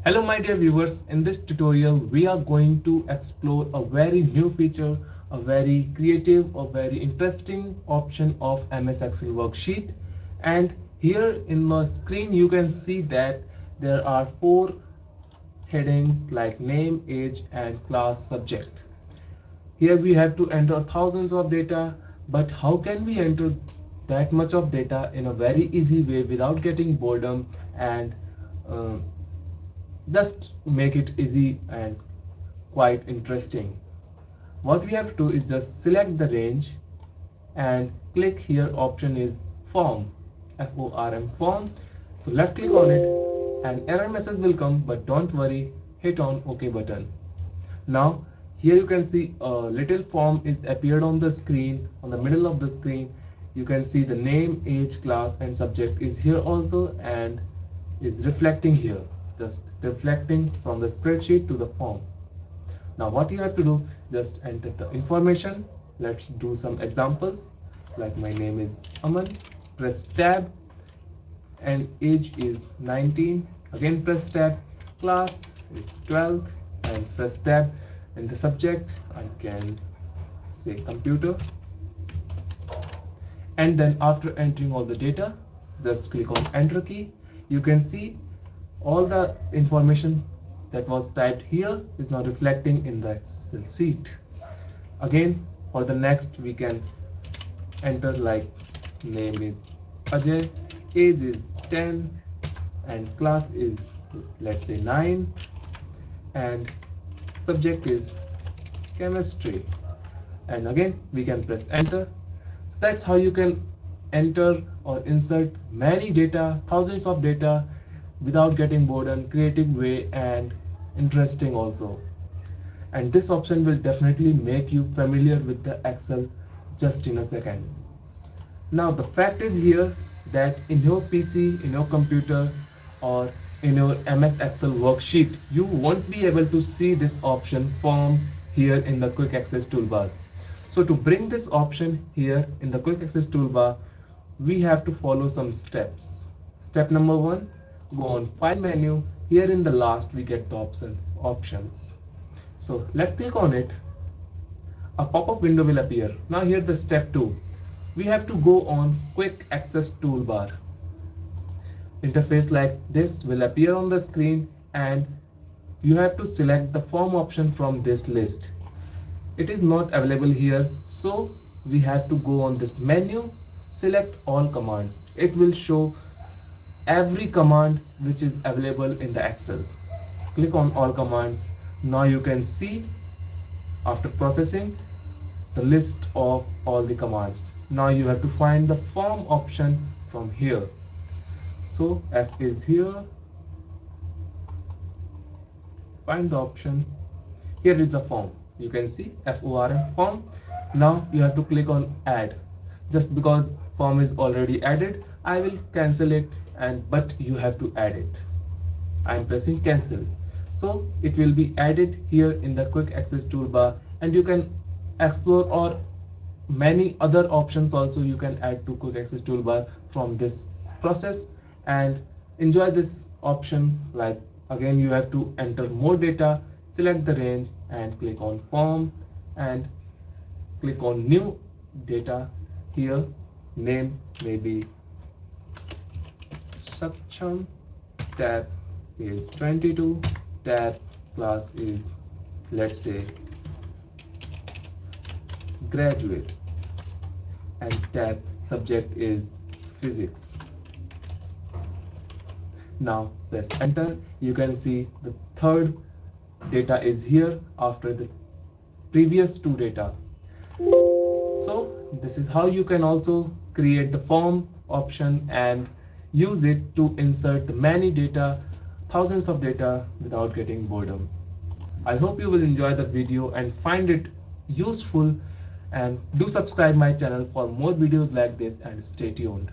Hello my dear viewers, in this tutorial we are going to explore a very new feature, a very creative, a very interesting option of MS Excel worksheet. And here in my screen you can see that there are four headings like name, age and class subject. Here we have to enter thousands of data, but how can we enter that much of data in a very easy way without getting boredom and uh, just make it easy and quite interesting. What we have to do is just select the range and click here. Option is form, FORM, form. So left click on it, an error message will come, but don't worry, hit on OK button. Now here you can see a little form is appeared on the screen, on the middle of the screen. You can see the name, age, class and subject is here also and is reflecting here, just reflecting from the spreadsheet to the form. Now what you have to do, just enter the information. Let's do some examples. Like my name is Aman, press tab, and age is 19, again press tab, class is 12 and press tab. In the subject I can say computer, and then after entering all the data just click on enter key. You can see all the information that was typed here is now reflecting in the Excel sheet. Again, for the next we can enter like name is Ajay, age is 10 and class is let's say 9 and subject is chemistry, and again we can press enter. So that's how you can enter or insert many data, thousands of data without getting bored, and creative way and interesting also. And this option will definitely make you familiar with the Excel just in a second. Now the fact is here that in your PC, in your computer or in your MS Excel worksheet, you won't be able to see this option form here in the quick access toolbar. So to bring this option here in the quick access toolbar, we have to follow some steps. Step number one, go on file menu. Here in the last we get the options. So left click on it, a pop-up window will appear. Now here the step 2. We have to go on quick access toolbar. Interface like this will appear on the screen and you have to select the form option from this list. It is not available here, so we have to go on this menu, select all commands. It will show every command which is available in the Excel. Click on all commands. Now you can see after processing the list of all the commands. Now you have to find the form option from here. So F is here, find the option. Here is the form. You can see FORM, form. Now you have to click on add. Just because form is already added, I will cancel it, but you have to add it. I am pressing cancel. So it will be added here in the quick access toolbar, and you can explore or many other options also you can add to quick access toolbar from this process and enjoy this option. Like again you have to enter more data, select the range and click on form and click on new data. Here name maybe Saksham, tab is 22, tab class is let's say graduate and tab subject is physics. Now press enter. You can see the third data is here after the previous two data. So this is how you can also create the form option and use it to insert the many data, thousands of data without getting boredom. I hope you will enjoy the video and find it useful, and do subscribe my channel for more videos like this and stay tuned.